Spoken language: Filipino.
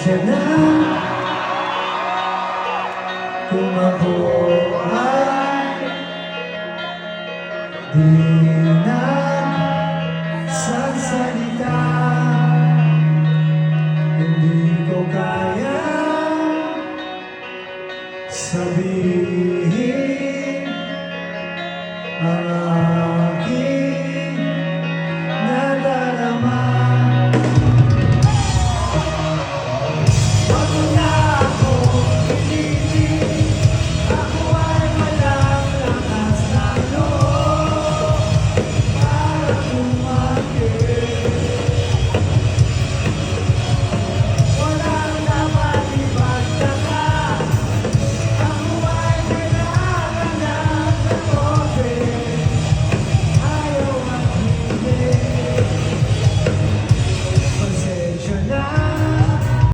Pasensya na kung ako ay di na sasalita. Hindi ko kaya sabihin